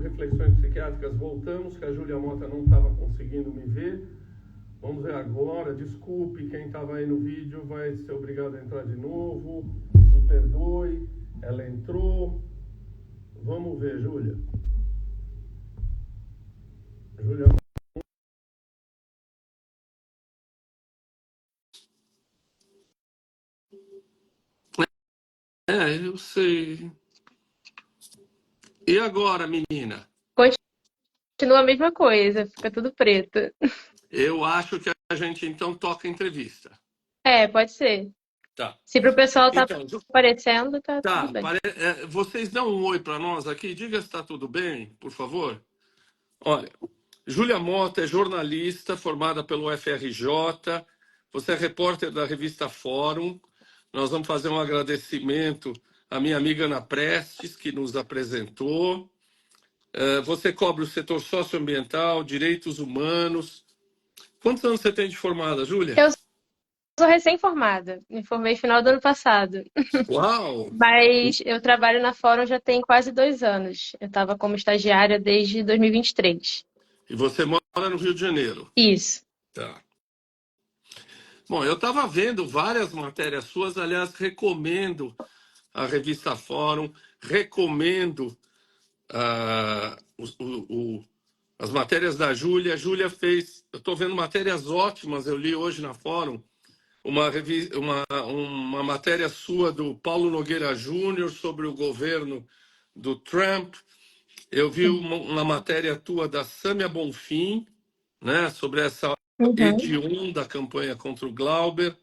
Reflexões Psiquiátricas, voltamos, que a Júlia Mota não estava conseguindo me ver. Vamos ver agora, desculpe, quem estava aí no vídeo vai ser obrigado a entrar de novo. Me perdoe, ela entrou. Vamos ver, Júlia. Júlia. Eu sei. E agora, menina? Continua a mesma coisa, fica tudo preto. Eu acho que a gente então toca a entrevista. É, pode ser. Tá. Se pro pessoal tá Então, aparecendo, tá tudo tá. bem. Vocês dão um oi para nós aqui. Diga se está tudo bem, por favor. Olha, Júlia Mota é jornalista formada pelo FRJ. Você é repórter da revista Fórum. Nós vamos fazer um agradecimento à minha amiga Ana Prestes, que nos apresentou. Você cobre o setor socioambiental, direitos humanos. Quantos anos você tem de formada, Júlia? Eu sou recém-formada, me formei no final do ano passado. Uau! Mas eu trabalho na Fórum já tem quase 2 anos. Eu estava como estagiária desde 2023. E você mora no Rio de Janeiro. Isso. Tá. Bom, eu estava vendo várias matérias suas, aliás, recomendo a revista Fórum, recomendo ah, as matérias da Júlia. A Júlia fez, eu estou vendo matérias ótimas, eu li hoje na Fórum, uma matéria sua do Paulo Nogueira Júnior sobre o governo do Trump. Eu vi uma matéria tua da Sâmia Bonfim, né, sobre essa Uhum. hedionda da campanha contra o Glauber.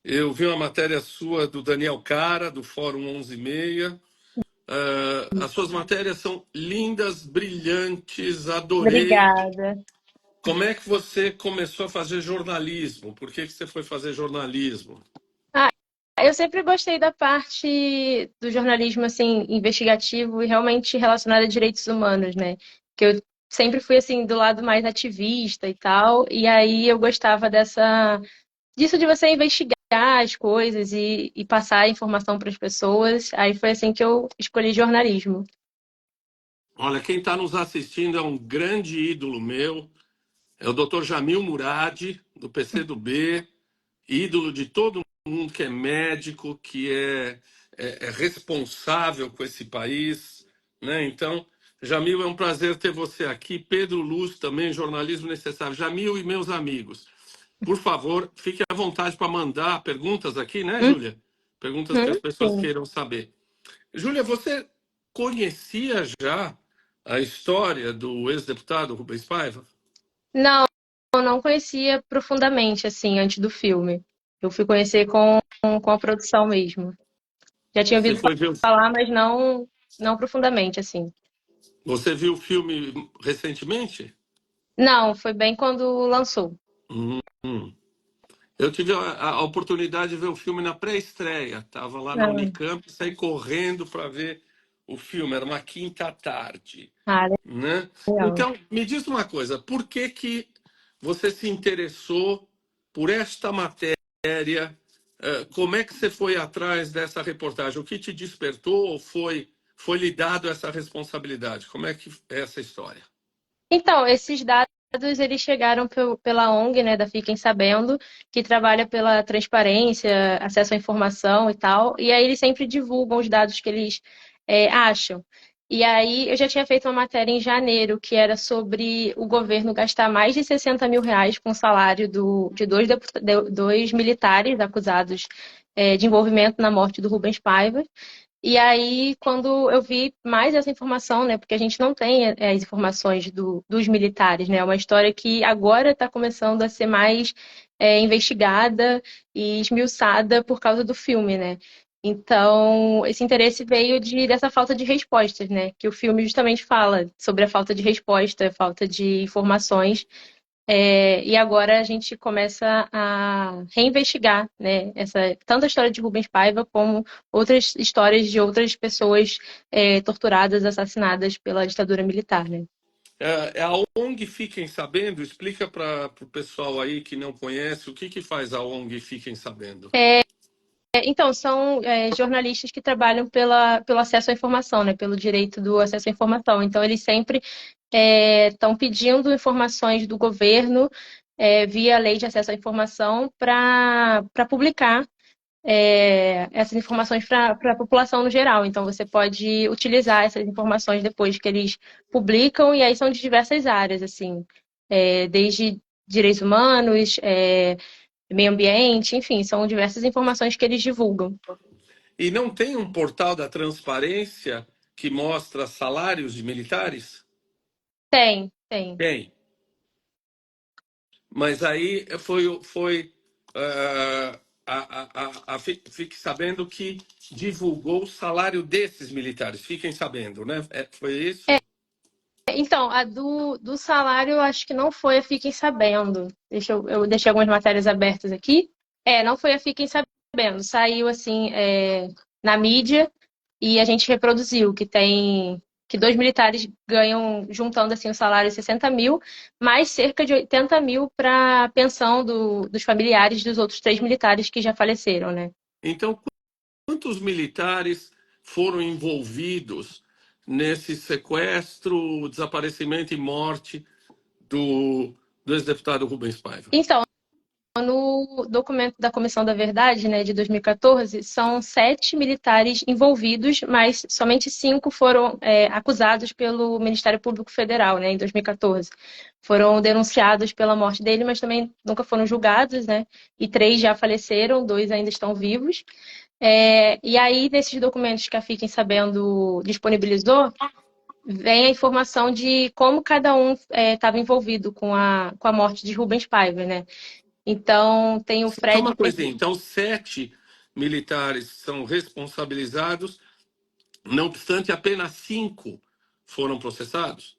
Eu vi uma matéria sua do Daniel Cara, do Fórum 11:30. As suas matérias são lindas, brilhantes, adorei. Obrigada. Como é que você começou a fazer jornalismo? Por que você foi fazer jornalismo? Ah, eu sempre gostei da parte do jornalismo assim investigativo e realmente relacionado a direitos humanos, né? Que eu sempre fui assim do lado mais ativista e tal, e aí eu gostava disso de você investigar as coisas e passar a informação para as pessoas. Aí foi assim que eu escolhi jornalismo. Olha, quem está nos assistindo é um grande ídolo meu, é o Dr. Jamil Murad, do PCdoB, ídolo de todo mundo que é médico, que é responsável com esse país, né? Então, Jamil, é um prazer ter você aqui. Pedro Luz também, jornalismo necessário. Jamil e meus amigos, por favor, fique à vontade para mandar perguntas aqui, né, Júlia? Perguntas que as Uhum, pessoas sim. queiram saber. Júlia, você conhecia já a história do ex-deputado Rubens Paiva? Não, eu não conhecia profundamente assim antes do filme. Eu fui conhecer com a produção mesmo. Já tinha Você ouvido foi ver, falar, mas não profundamente assim. você viu o filme recentemente? Não, foi bem quando lançou. Hum. Eu tive a oportunidade de ver o filme na pré-estreia. Estava lá na Ah, Unicamp e saí correndo para ver o filme. Era uma quinta tarde, ah, né? legal. Então, me diz uma coisa. Por que que você se interessou por esta matéria? Como é que você foi atrás dessa reportagem? O que te despertou ou foi lhe dado essa responsabilidade? Como é que é essa história? Então, esses dados eles chegaram pela ONG, né, da Fiquem Sabendo, que trabalha pela transparência, acesso à informação e tal. E aí eles sempre divulgam os dados que eles acham. E aí eu já tinha feito uma matéria em janeiro que era sobre o governo gastar mais de 60 mil reais com o salário de dois militares acusados de envolvimento na morte do Rubens Paiva. E aí, quando eu vi mais essa informação, né, porque a gente não tem as informações dos militares, né, é uma história que agora está começando a ser mais investigada e esmiuçada por causa do filme, né. Então, esse interesse veio dessa falta de respostas, né, que o filme justamente fala sobre a falta de resposta, a falta de informações e agora a gente começa a reinvestigar, né, tanto a história de Rubens Paiva como outras histórias de outras pessoas torturadas, assassinadas pela ditadura militar, né? É a ONG Fiquem Sabendo? Explica para o pessoal aí que não conhece o que faz a ONG Fiquem Sabendo. Então, são jornalistas que trabalham pelo acesso à informação, né? Pelo direito do acesso à informação. Então, eles sempre estão pedindo informações do governo via lei de acesso à informação para publicar essas informações para a população no geral. Então, você pode utilizar essas informações depois que eles publicam, e aí são de diversas áreas, assim, desde direitos humanos, meio ambiente, enfim, são diversas informações que eles divulgam. E não tem um portal da transparência que mostra salários de militares? Tem, tem. Tem. Mas aí foi fique sabendo que divulgou o salário desses militares. Fiquem sabendo, né? Foi isso? Então, a do salário, eu acho que não foi a Fiquem Sabendo. Eu deixei algumas matérias abertas aqui. Não foi a Fiquem Sabendo. Saiu, assim, na mídia e a gente reproduziu que dois militares ganham, juntando, assim, o salário de 60 mil, mais cerca de 80 mil para a pensão dos familiares dos outros três militares que já faleceram, né? Então, quantos militares foram envolvidos nesse sequestro, desaparecimento e morte do ex-deputado Rubens Paiva? Então, no documento da Comissão da Verdade, né, de 2014, são 7 militares envolvidos, mas somente 5 foram acusados pelo Ministério Público Federal, né, em 2014. Foram denunciados pela morte dele, mas também nunca foram julgados, né? E 3 já faleceram, 2 ainda estão vivos. E aí, nesses documentos que a Fiquem Sabendo disponibilizou, vem a informação de como cada um estava envolvido com a morte de Rubens Paiva, né? Então, tem o Só Fred. uma coisinha. Então, 7 militares são responsabilizados, não obstante, apenas 5 foram processados?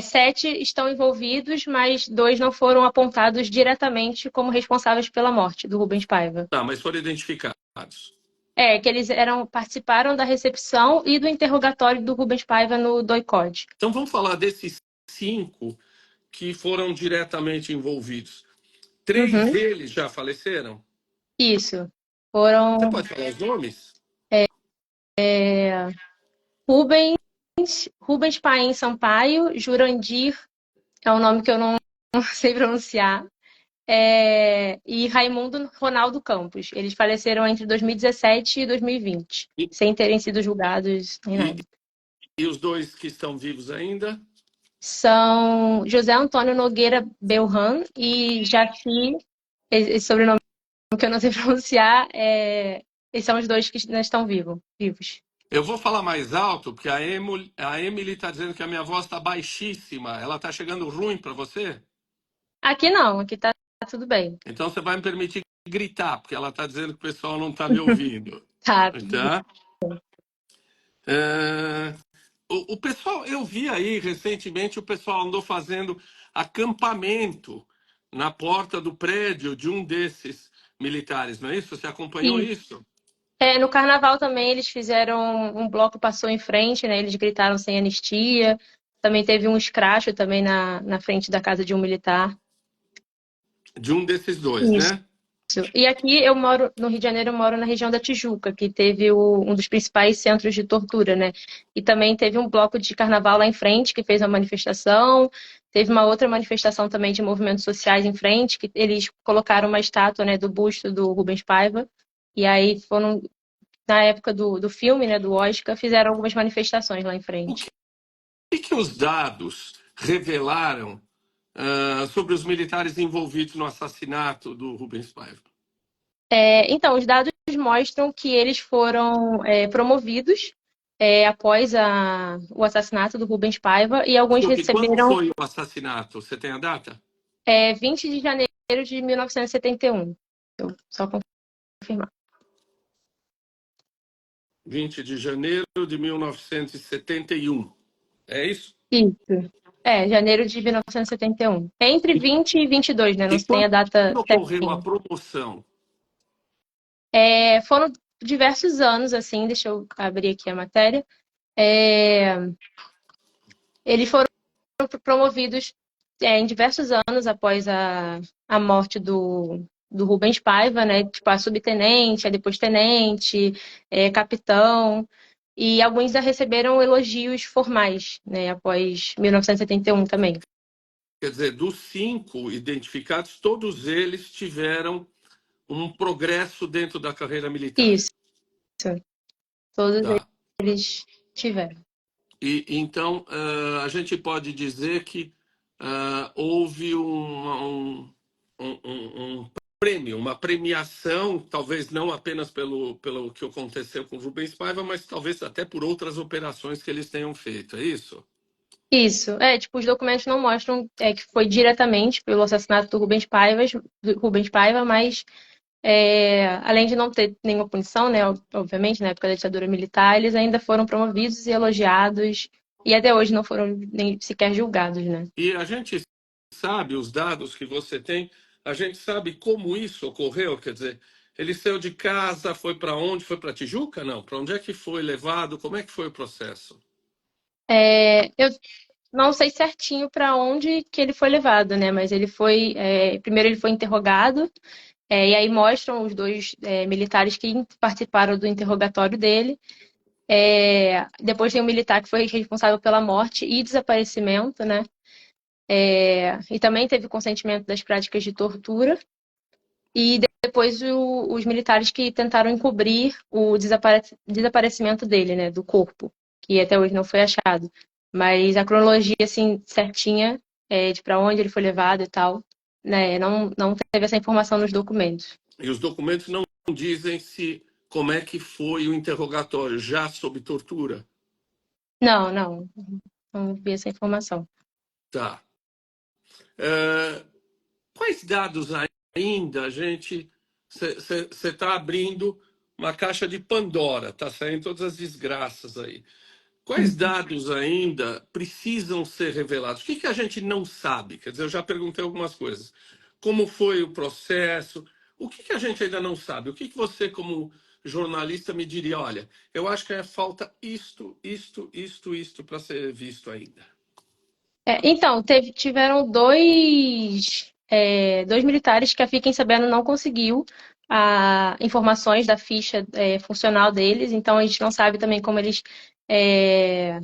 7 estão envolvidos, mas 2 não foram apontados diretamente como responsáveis pela morte do Rubens Paiva. Tá, mas foram identificados. Que eles participaram da recepção e do interrogatório do Rubens Paiva no DOI-CODE. Então, vamos falar desses 5 que foram diretamente envolvidos. 3 Uhum, deles já faleceram? isso. Você Foram pode falar os nomes? Rubens, Rubens Paim Sampaio, Jurandir, é um nome que eu não sei pronunciar, e Raimundo Ronaldo Campos. Eles faleceram entre 2017 e 2020, E, sem terem sido julgados nem e, nada. e os 2 que estão vivos ainda? São José Antônio Nogueira Belhan e Jaci, esse sobrenome que eu não sei pronunciar, esses são os 2 que ainda estão vivos. Eu vou falar mais alto, porque a Emily está dizendo que a minha voz está baixíssima. Ela está chegando ruim para você? Aqui não, aqui tá tudo bem. Então você vai me permitir gritar, porque ela está dizendo que o pessoal não está me ouvindo. Tá, tudo bem. Tá? É, o pessoal, eu vi aí recentemente, o pessoal andou fazendo acampamento na porta do prédio de um desses militares, não é isso? Você acompanhou E, isso? no carnaval também eles fizeram um bloco passou em frente, né? Eles gritaram sem anistia. Também teve um escracho também na frente da casa de um militar. De um desses dois, Isso. né? E aqui eu moro no Rio de Janeiro, eu moro na região da Tijuca, que teve um dos principais centros de tortura, né? E também teve um bloco de carnaval lá em frente que fez uma manifestação. Teve uma outra manifestação também de movimentos sociais em frente, que eles colocaram uma estátua, né, do busto do Rubens Paiva. E aí foram, na época do filme, né, do Oscar, fizeram algumas manifestações lá em O frente. que os dados revelaram sobre os militares envolvidos no assassinato do Rubens Paiva? Então, os dados mostram que eles foram promovidos após o assassinato do Rubens Paiva e alguns Desculpe, quando receberam foi o assassinato? Você tem a data? 20 de janeiro de 1971. Eu só confirmar. 20 de janeiro de 1971. É isso? Isso. Janeiro de 1971. Entre 20 e 22, né? Não E se tem quando a data ocorreu a certinha. promoção? Foram diversos anos, assim, deixa eu abrir aqui a matéria. Eles foram promovidos em diversos anos após a morte do Rubens Paiva, né? Tipo, a subtenente, a depois tenente, capitão. E alguns já receberam elogios formais, né? Após 1971 também. Quer dizer, dos 5 identificados, todos eles tiveram um progresso dentro da carreira militar. Isso, todos Tá. eles tiveram. E então a gente pode dizer que houve um prêmio, uma premiação, talvez não apenas pelo que aconteceu com o Rubens Paiva, mas talvez até por outras operações que eles tenham feito, é isso? Isso, tipo, os documentos não mostram que foi diretamente pelo assassinato do Rubens Paiva, mas além de não ter nenhuma punição, né, obviamente, na época da ditadura militar, eles ainda foram promovidos e elogiados, e até hoje não foram nem sequer julgados, né? E a gente sabe, os dados que você tem, a gente sabe como isso ocorreu, quer dizer, ele saiu de casa, foi para onde? Foi para Tijuca? Não, para onde é que foi levado? Como é que foi o processo? Eu não sei certinho para onde que ele foi levado, né? Mas ele foi, primeiro ele foi interrogado, e aí mostram os dois militares que participaram do interrogatório dele. Depois tem um militar que foi responsável pela morte e desaparecimento, né? E também teve consentimento das práticas de tortura. E depois os militares que tentaram encobrir o desaparecimento dele, né? Do corpo, que até hoje não foi achado. Mas a cronologia, assim, certinha, de para onde ele foi levado e tal, né? Não teve essa informação nos documentos. E os documentos não dizem se como é que foi o interrogatório, já sob tortura. Não vi essa informação. Tá. É, quais dados ainda a gente. Você está abrindo uma caixa de Pandora, tá saindo todas as desgraças aí. Quais dados ainda precisam ser revelados? O que que a gente não sabe? Quer dizer, eu já perguntei algumas coisas. Como foi o processo? O que que a gente ainda não sabe? O que que você, como jornalista, me diria? Olha, eu acho que falta isto para ser visto ainda. Então, tiveram dois militares que a Fiquem Sabendo não conseguiu informações da ficha funcional deles, então a gente não sabe também como eles é,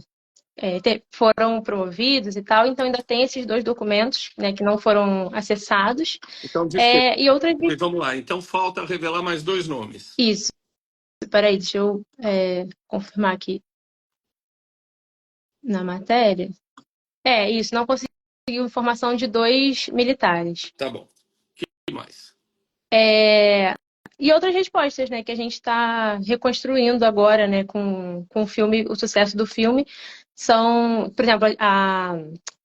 foram promovidos e tal, então ainda tem esses dois documentos, né, que não foram acessados. Então, descreve. E outras. Vamos lá. Então, falta revelar mais dois nomes. Isso, peraí, deixa eu confirmar aqui na matéria. Isso, não conseguiu informação de dois militares. Tá bom. O que mais? E outras respostas, né, que a gente está reconstruindo agora, né, com o filme, o sucesso do filme, são, por exemplo, a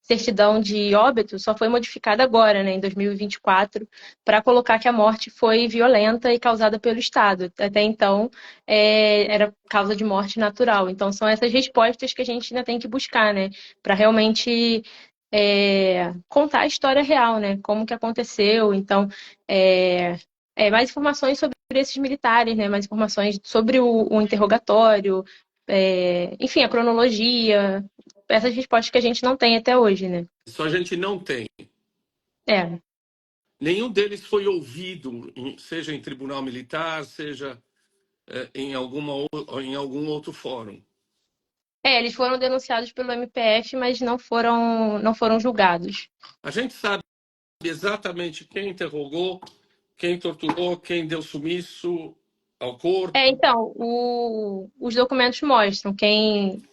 certidão de óbito só foi modificada agora, né, em 2024, para colocar que a morte foi violenta e causada pelo Estado. Até então, era causa de morte natural. Então, são essas respostas que a gente ainda tem que buscar, né, para realmente contar a história real, né, como que aconteceu. Então, mais informações sobre esses militares, né? Mais informações sobre o interrogatório, enfim, a cronologia, essas respostas que a gente não tem até hoje, né? Isso a gente não tem. É. Nenhum deles foi ouvido, seja em tribunal militar, seja em algum outro fórum. Eles foram denunciados pelo MPF, mas não foram julgados. A gente sabe exatamente quem interrogou, quem torturou, quem deu sumiço ao corpo. Então, os documentos mostram quem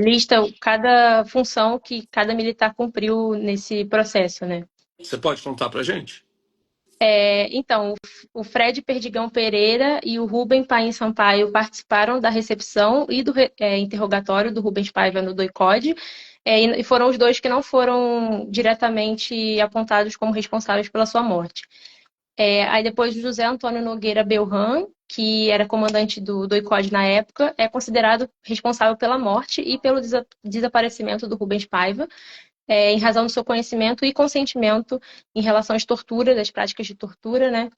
lista cada função que cada militar cumpriu nesse processo, né? Você pode contar para gente? Então, o Fred Perdigão Pereira e o Rubem Paim Sampaio participaram da recepção e do interrogatório do Rubens Paiva no DOI-CODE, e foram os dois que não foram diretamente apontados como responsáveis pela sua morte. Aí depois o José Antônio Nogueira Belran, que era comandante do DOI-CODE na época, é considerado responsável pela morte e pelo desaparecimento do Rubens Paiva, em razão do seu conhecimento e consentimento em relação às torturas, às práticas de tortura, né?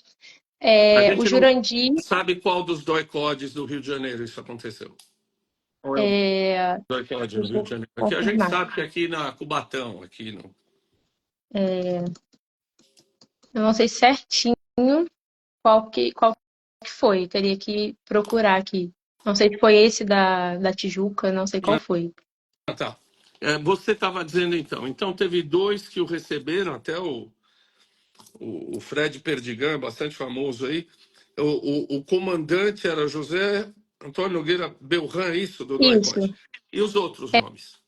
A O gente não Jurandir, sabe qual dos doicodes do Rio de Janeiro isso aconteceu. Ou é o doicode do deixa Rio de eu Janeiro? Aqui a gente confirmar. sabe que aqui na Cubatão, aqui no. Eu não sei certinho, qual que foi. Teria que procurar aqui. Não sei se foi esse da Tijuca, não sei qual foi. Tá. Você estava dizendo então teve dois que o receberam, até o Fred Perdigan, bastante famoso aí. O comandante era José Antônio Nogueira Belran, isso, do Isso. IPOD. E os outros nomes?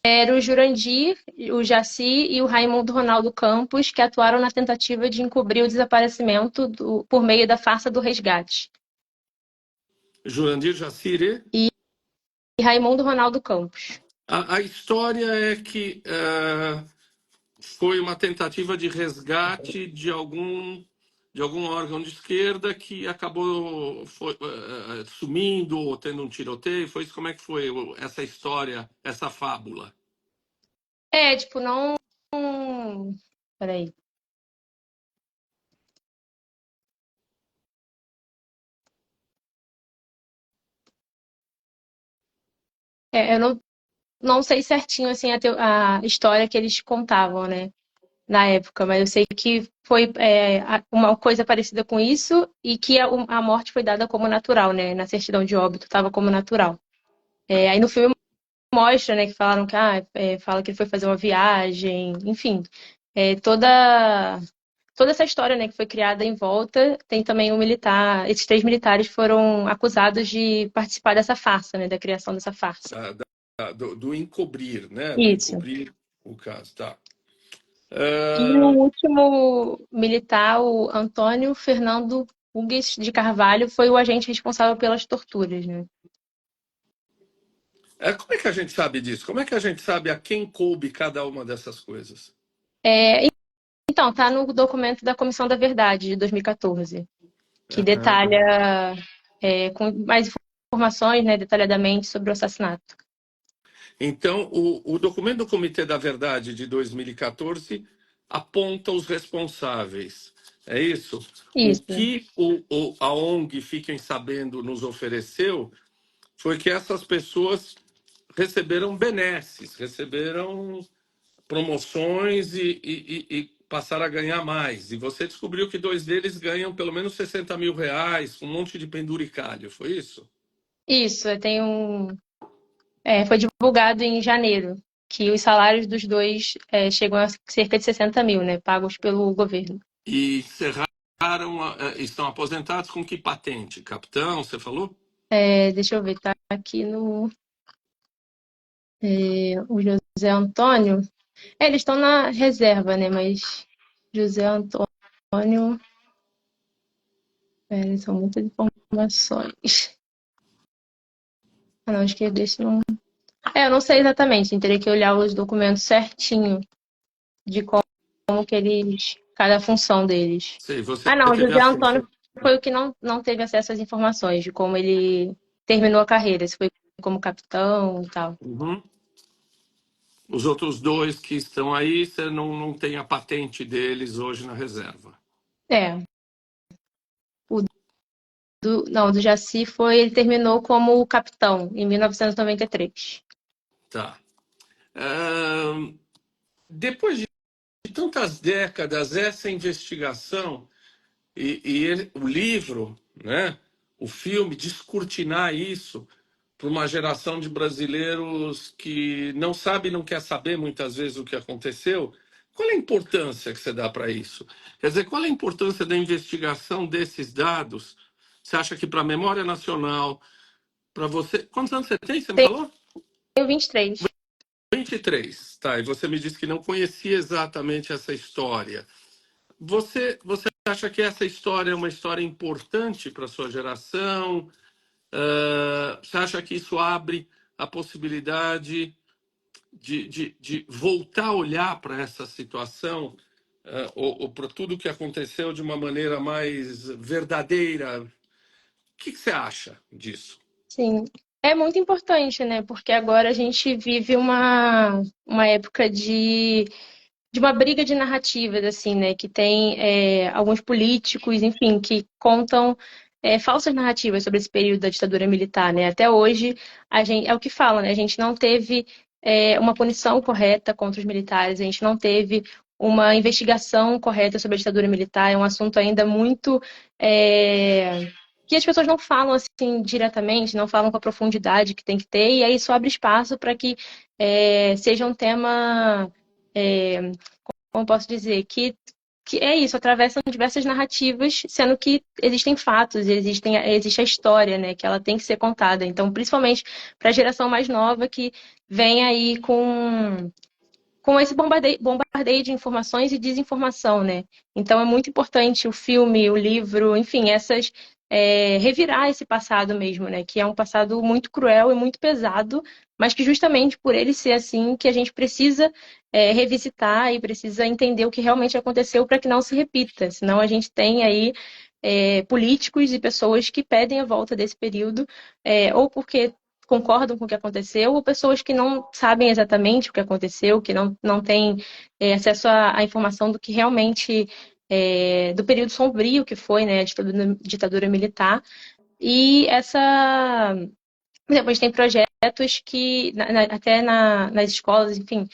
Era o Jurandir, o Jaci e o Raimundo Ronaldo Campos, que atuaram na tentativa de encobrir o desaparecimento por meio da farsa do resgate. Jurandir Jacire. E Raimundo Ronaldo Campos. A história é que foi uma tentativa de resgate de algum órgão de esquerda que acabou sumindo ou tendo um tiroteio. Foi isso? Como é que foi essa história, essa fábula? Tipo, não. Peraí. Eu não sei certinho assim a história que eles contavam, né, na época, mas eu sei que foi uma coisa parecida com isso e que a morte foi dada como natural, né, na certidão de óbito estava como natural. Aí no filme mostra, né, que falaram que fala que ele foi fazer uma viagem, enfim, toda essa história, né, que foi criada em volta. Tem também um militar, esses 3 militares foram acusados de participar dessa farsa, né, da criação dessa farsa. Do encobrir, né? Do Isso. encobrir o caso, tá. E o último militar, o Antônio Fernando Hugues de Carvalho, foi o agente responsável pelas torturas, né? Como é que a gente sabe disso? Como é que a gente sabe a quem coube cada uma dessas coisas? Então, tá no documento da Comissão da Verdade de 2014, que Ah, detalha com mais informações, né, detalhadamente sobre o assassinato. então, o documento do Comitê da Verdade de 2014 aponta os responsáveis. É isso? O Isso, que a ONG Fiquem Sabendo nos ofereceu foi que essas pessoas receberam benesses, receberam promoções e passaram a ganhar mais. E você descobriu que dois deles ganham pelo menos R$ 60.000, um monte de penduricalho, foi isso? isso. Foi divulgado em janeiro que os salários dos dois chegam a cerca de 60 mil, né, pagos pelo governo. E estão aposentados com que patente? Capitão, você falou? Deixa eu ver, tá aqui no o José Antônio. Eles estão na reserva, né? Mas José Antônio. São muitas informações. Não, acho que desse não. Eu não sei exatamente, teria que olhar os documentos certinho de como que eles. Cada função deles. Sei, você Não, teve José acesso. Antônio foi o que não teve acesso às informações de como ele terminou a carreira, se foi como capitão e tal. Uhum. Os outros dois que estão aí, você não tem a patente deles hoje na reserva. É, não, do Jaci ele terminou como capitão em 1993. Tá. Depois de tantas décadas, essa investigação o livro, né, o filme, descortinar isso para uma geração de brasileiros que não sabe e não quer saber muitas vezes o que aconteceu. Qual é a importância que você dá para isso? Quer dizer, qual é a importância da investigação desses dados? Você acha que para a memória nacional, para você. Quantos anos você tem? Você me falou? Tenho 23. 23, tá? E você me disse que não conhecia exatamente essa história. Você acha que essa história é uma história importante para a sua geração? Você acha que isso abre a possibilidade de voltar a olhar para essa situação ou para tudo que aconteceu de uma maneira mais verdadeira? O que você acha disso? Sim, é muito importante, né? Porque agora a gente vive uma época de uma briga de narrativas, assim, né? Que tem alguns políticos, enfim, que contam falsas narrativas sobre esse período da ditadura militar, né? Até hoje, é o que falam, né? A gente não teve uma punição correta contra os militares, a gente não teve uma investigação correta sobre a ditadura militar. É um assunto ainda muito que as pessoas não falam assim diretamente, não falam com a profundidade que tem que ter, e aí isso abre espaço para que seja um tema, como posso dizer, que é isso, atravessam diversas narrativas, sendo que existem fatos, existe a história, né, que ela tem que ser contada. Então, principalmente para a geração mais nova que vem aí com esse bombardeio de informações e desinformação, né? Então é muito importante o filme, o livro, enfim, revirar esse passado mesmo, né? Que é um passado muito cruel e muito pesado, mas que justamente por ele ser assim, que a gente precisa revisitar e precisa entender o que realmente aconteceu para que não se repita. Senão a gente tem aí políticos e pessoas que pedem a volta desse período, ou porque concordam com o que aconteceu, ou pessoas que não sabem exatamente o que aconteceu, que não têm acesso à informação do que realmente, do período sombrio que foi, né, a ditadura militar. E por exemplo, a gente tem projetos que, até nas escolas, enfim,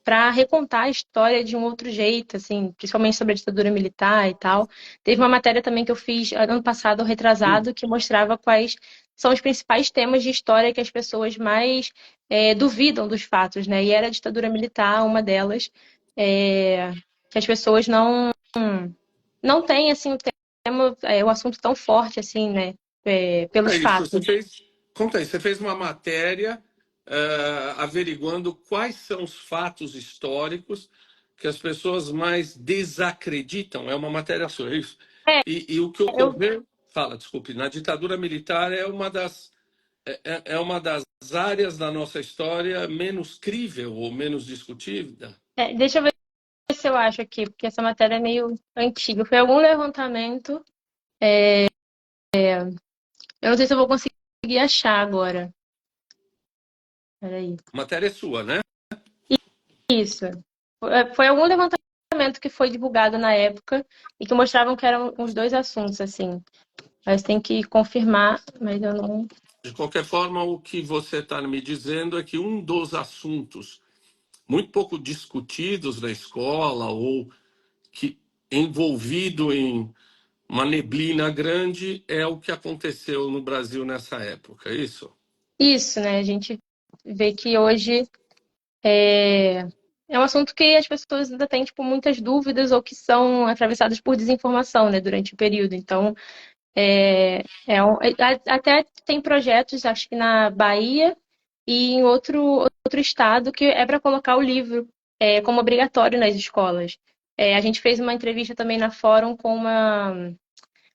para recontar a história de um outro jeito, assim, principalmente sobre a ditadura militar e tal. Teve uma matéria também que eu fiz ano passado, retrasado, que mostrava quais são os principais temas de história que as pessoas mais duvidam dos fatos, né? E era a ditadura militar, uma delas, que as pessoas não têm, assim, o assunto tão forte, assim, né? É Pelos isso, fatos. conta aí, você fez uma matéria averiguando quais são os fatos históricos que as pessoas mais desacreditam. É uma matéria sua, é isso? É, E o que eu ocorreu, fala, desculpe, na ditadura militar é uma das áreas da nossa história menos crível ou menos discutida. deixa eu ver se eu acho aqui, porque essa matéria é meio antiga. Foi algum levantamento. Eu não sei se eu vou conseguir achar agora. Peraí. A matéria é sua, né? Isso. Foi algum levantamento que foi divulgado na época e que mostravam que eram os dois assuntos, assim. Mas tem que confirmar, mas eu não. De qualquer forma, o que você está me dizendo é que um dos assuntos muito pouco discutidos na escola ou que envolvido em uma neblina grande é o que aconteceu no Brasil nessa época, é isso? Isso, né? A gente vê que hoje é um assunto que as pessoas ainda têm, tipo, muitas dúvidas ou que são atravessadas por desinformação, né, durante o período. Então, até tem projetos, acho que na Bahia e em outro estado, que é para colocar o livro como obrigatório nas escolas. A gente fez uma entrevista também na Fórum com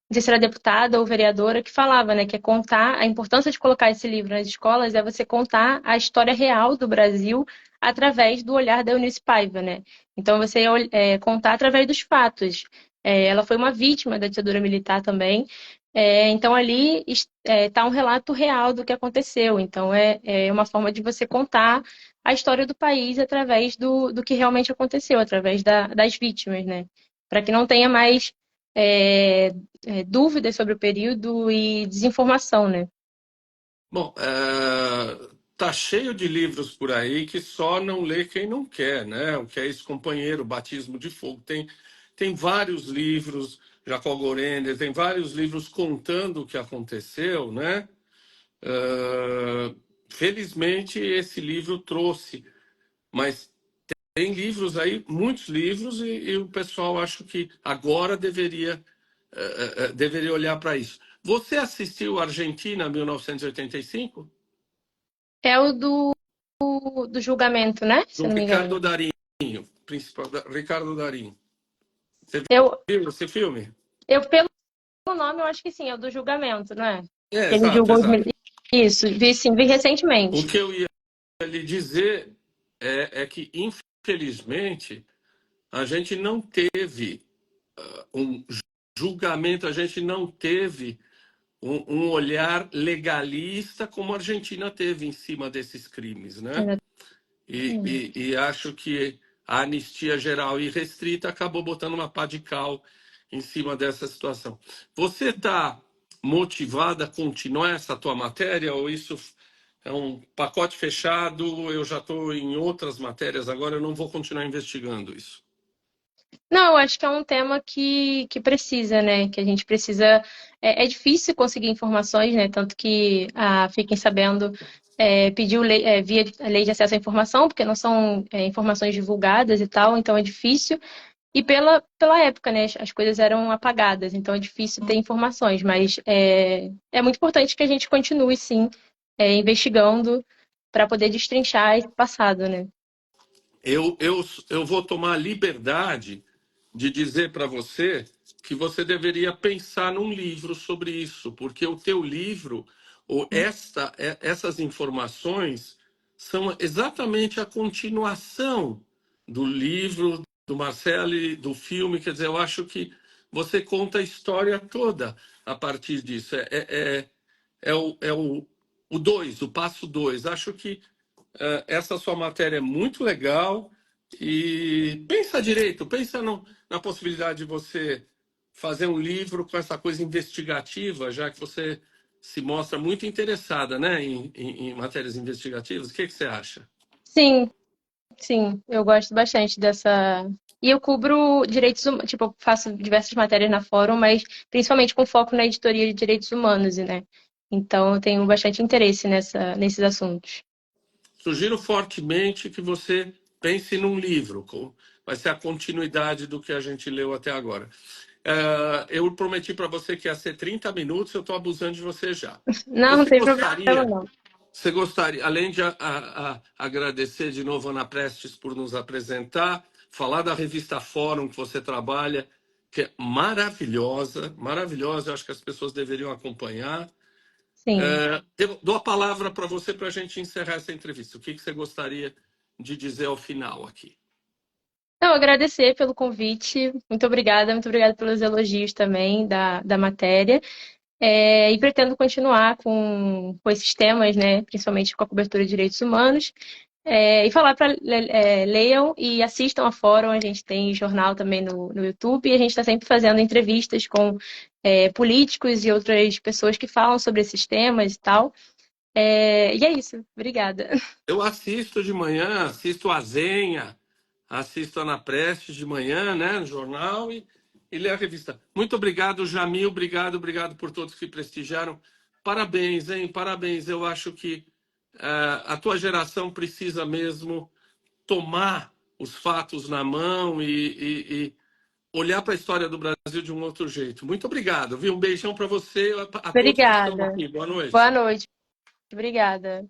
não sei se era deputada ou vereadora, que falava, né, que é contar, a importância de colocar esse livro nas escolas é você contar a história real do Brasil através do olhar da Eunice Paiva, né? Então, você contar através dos fatos. Ela foi uma vítima da ditadura militar também, então ali está um relato real do que aconteceu. Então, é uma forma de você contar a história do país através do que realmente aconteceu, através das vítimas, né? Para que não tenha mais dúvidas sobre o período e desinformação, né? Bom, tá cheio de livros por aí que só não lê quem não quer, né? O que é esse companheiro, Batismo de Fogo. Tem vários livros, Jacó Gorender, tem vários livros contando o que aconteceu, né? Felizmente esse livro trouxe, mas tem livros aí, muitos livros, e o pessoal acho que agora deveria olhar para isso. Você assistiu Argentina 1985? É o do julgamento, né? Se Do eu não me Ricardo engano. Darinho, principal, Ricardo Darinho. Você Eu, viu esse filme? pelo nome, eu acho que sim, é o do julgamento, não é? É, Que ele exato, julgou exato. Isso, vi sim, vi O recentemente. que eu ia lhe dizer é que, infelizmente, a gente não teve um julgamento, a gente não teve um olhar legalista como a Argentina teve em cima desses crimes, né? E acho que a anistia geral e restrita acabou botando uma pá de cal em cima dessa situação. Você está motivada a continuar essa tua matéria ou isso é um pacote fechado, eu já estou em outras matérias agora, eu não vou continuar investigando isso. Não, eu acho que é um tema que precisa, né? Que a gente precisa. É difícil conseguir informações, né? Tanto que Fiquem Sabendo pediu via a lei de acesso à informação, porque não são informações divulgadas e tal, então é difícil. E pela época, né? As coisas eram apagadas, então é difícil ter informações, mas é muito importante que a gente continue, sim, investigando para poder destrinchar esse passado, né? Eu vou tomar a liberdade de dizer para você que você deveria pensar num livro sobre isso, porque o teu livro, ou essas informações, são exatamente a continuação do livro do Marcelo e do filme. Quer dizer, eu acho que você conta a história toda a partir disso. O dois, o passo dois. Acho que essa sua matéria é muito legal e pensa direito, pensa na possibilidade de você fazer um livro com essa coisa investigativa, já que você se mostra muito interessada, né, em matérias investigativas. O que você acha? Sim, sim, eu gosto bastante dessa. E eu cubro direitos humanos, tipo, eu faço diversas matérias na Fórum, mas principalmente com foco na editoria de direitos humanos, né? Então eu tenho bastante interesse nesses assuntos. Sugiro fortemente que você pense num livro, vai ser a continuidade do que a gente leu até agora. Eu prometi para você que ia ser 30 minutos, eu estou abusando de você já. Não, não Você tem problema gostaria, não. você gostaria, além de agradecer de novo a Ana Prestes por nos apresentar, falar da revista Fórum que você trabalha, que é maravilhosa, maravilhosa, eu acho que as pessoas deveriam acompanhar. Sim. Eu dou a palavra para você para a gente encerrar essa entrevista. O que você gostaria de dizer ao final aqui? Então, agradecer pelo convite. Muito obrigada pelos elogios também da matéria. E pretendo continuar com esses temas, né? Principalmente com a cobertura de direitos humanos. E falar para leiam e assistam a Fórum. A gente tem jornal também no YouTube e a gente está sempre fazendo entrevistas com políticos e outras pessoas que falam sobre esses temas e tal. E é isso. Obrigada. Eu assisto de manhã, assisto a Zenha, assisto a Ana Prestes de manhã, né, no jornal, e leio a revista. Muito obrigado, Jamil, obrigado por todos que prestigiaram. Parabéns, hein? Parabéns. Eu acho que a tua geração precisa mesmo tomar os fatos na mão e olhar para a história do Brasil de um outro jeito. Muito obrigado, viu? Um beijão para você, a todos que estão Obrigada. aqui. Boa Boa noite. noite. Obrigada.